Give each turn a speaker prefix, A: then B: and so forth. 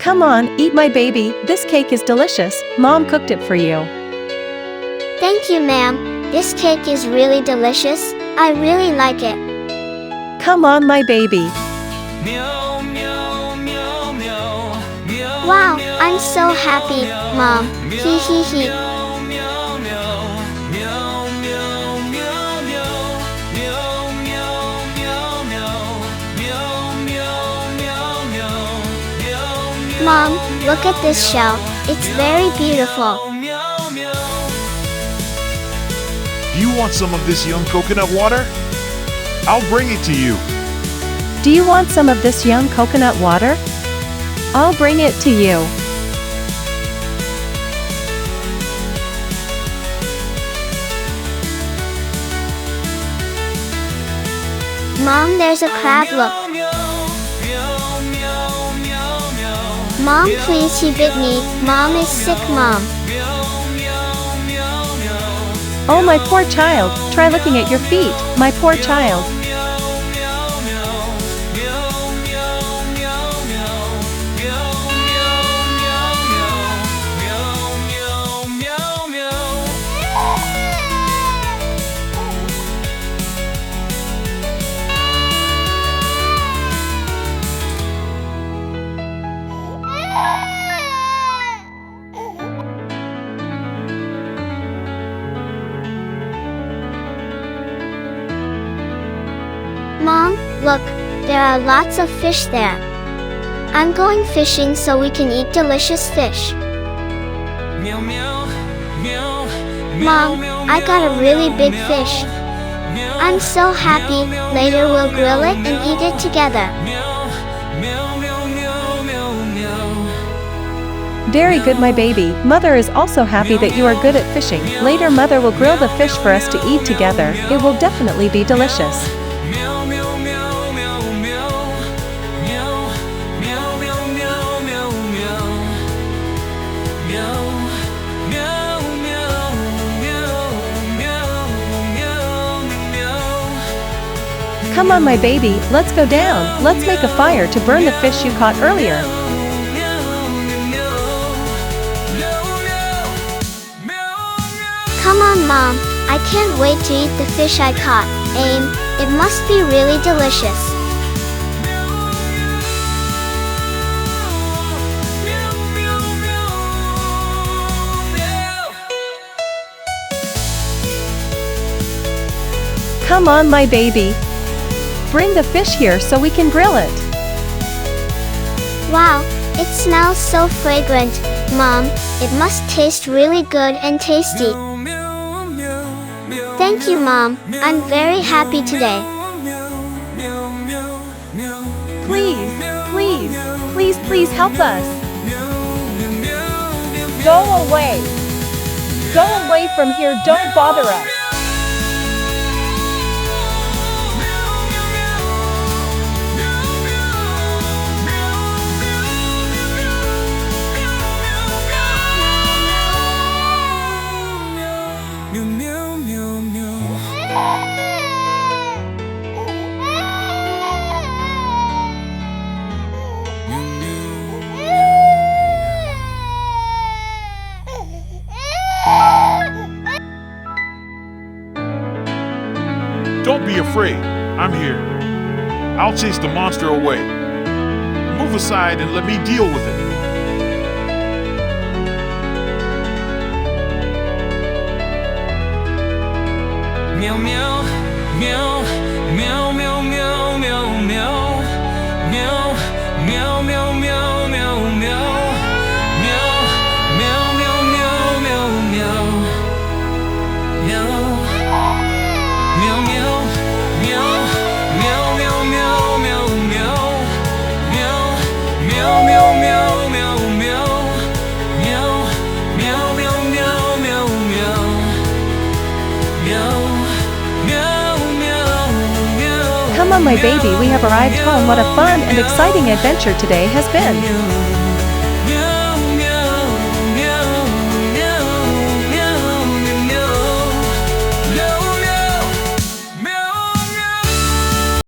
A: Come on, eat my baby, this cake is delicious, Mom cooked it for you.
B: Thank you, ma'am. This cake is really delicious. I really like it.
A: Come on, my baby.
B: Wow, I'm so happy, Mom. Hee hee hee. Mom, look at this shell. It's very beautiful.
C: Do you want some of this young coconut water? I'll bring it to you.
A: Do you want some of this young coconut water? I'll bring it to you.
B: Mom, there's a crab, look. Mom, please, he bit me. Mom is sick, Mom.
A: Oh, my poor child, try looking at your feet, my poor child.
B: Mom, look, there are lots of fish there. I'm going fishing so we can eat delicious fish. Mom, I got a really big fish. I'm so happy. Later we'll grill it and eat it together.
A: Very good, my baby. Mother is also happy that you are good at fishing. Later Mother will grill the fish for us to eat together. It will definitely be delicious. Come on, my baby, let's go down. Let's make a fire to burn the fish you caught earlier.
B: Come on, Mom. I can't wait to eat the fish I caught. It must be really delicious.
A: Come on, my baby. Bring the fish here so we can grill it.
B: Wow, it smells so fragrant, Mom. It must taste really good and tasty. Thank you, Mom. I'm very happy today.
A: Please help us. Go away. Go away from here, don't bother us.
C: Don't be afraid. I'm here. I'll chase the monster away. Move aside and let me deal with it.
D: Meow meow meow meow meow meow meow meow meow meow meow meow meow meow meow meow meow meow
A: Come on, my baby, we have arrived home. What a fun and exciting adventure today has been.